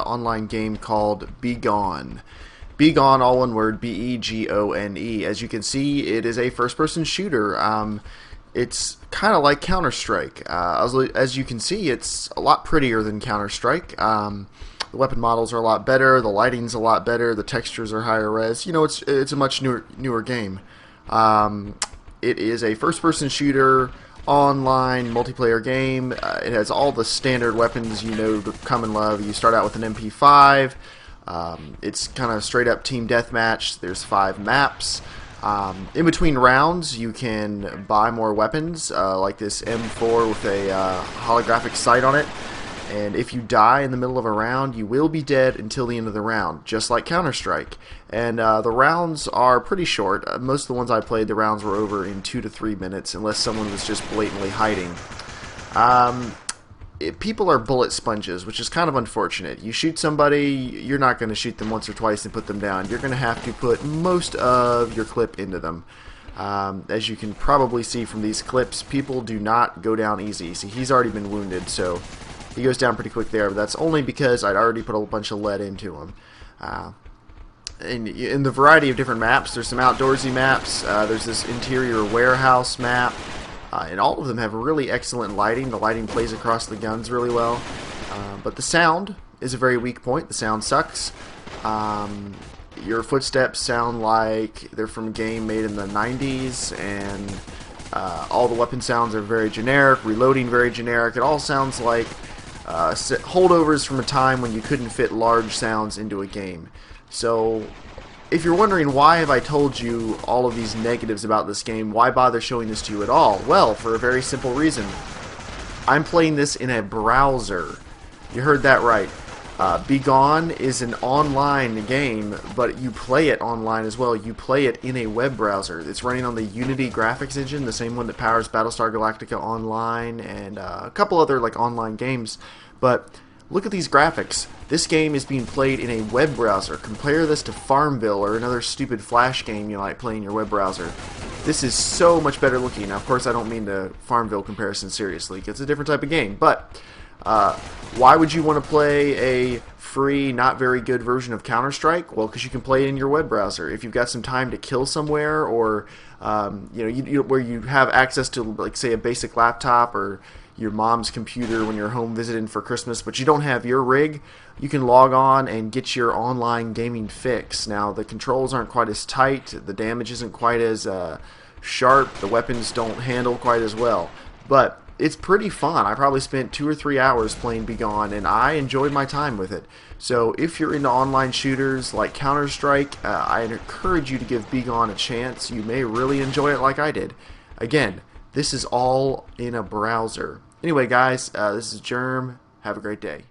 online game called BeGone. BeGone, all one word, BeGone. As you can see, it is a first-person shooter. It's kind of like Counter-Strike. As you can see, it's a lot prettier than Counter-Strike. The weapon models are a lot better, the lighting's a lot better, the textures are higher res. You know, it's a much newer game. It is a first-person shooter, online multiplayer game. It has all the standard weapons you know to come and love. You start out with an MP5. It's kind of straight up team deathmatch. There's 5 maps. In between rounds, you can buy more weapons, like this M4 with a holographic sight on it. And if you die in the middle of a round, you will be dead until the end of the round, just like Counter-Strike. And the rounds are pretty short. Most of the ones I played, the rounds were over in 2 to 3 minutes, unless someone was just blatantly hiding. People are bullet sponges, which is kind of unfortunate. You shoot somebody, you're not going to shoot them once or twice and put them down. You're going to have to put most of your clip into them. As you can probably see from these clips, people do not go down easy. See, he's already been wounded, so he goes down pretty quick there, but that's only because I'd already put a bunch of lead into him. In the variety of different maps, there's some outdoorsy maps, there's this interior warehouse map, and all of them have really excellent lighting. The lighting plays across the guns really well, but the sound is a very weak point. The sound sucks. Your footsteps sound like they're from a game made in the 90s, and all the weapon sounds are very generic, reloading very generic. It all sounds like holdovers from a time when you couldn't fit large sounds into a game. So if you're wondering why have I told you all of these negatives about this game, why bother showing this to you at all? Well, for a very simple reason. I'm playing this in a browser. You heard that right. BeGone is an online game, but you play it online as well. You play it in a web browser. It's running on the Unity graphics engine, the same one that powers Battlestar Galactica Online and a couple other like online games. But look at these graphics. This game is being played in a web browser. Compare this to Farmville or another stupid Flash game you might play in your web browser. This is so much better looking. Now, of course, I don't mean the Farmville comparison seriously. It's a different type of game, but why would you want to play a free, not very good version of Counter-Strike? Well, because you can play it in your web browser. If you've got some time to kill somewhere, or where you have access to, like, say, a basic laptop or your mom's computer when you're home visiting for Christmas, but you don't have your rig, you can log on and get your online gaming fix. Now, the controls aren't quite as tight, the damage isn't quite as sharp, the weapons don't handle quite as well, but it's pretty fun. I probably spent 2 or 3 hours playing BeGone, and I enjoyed my time with it. So if you're into online shooters like Counter-Strike, I encourage you to give BeGone a chance. You may really enjoy it like I did. Again, this is all in a browser. Anyway, guys, this is Germ. Have a great day.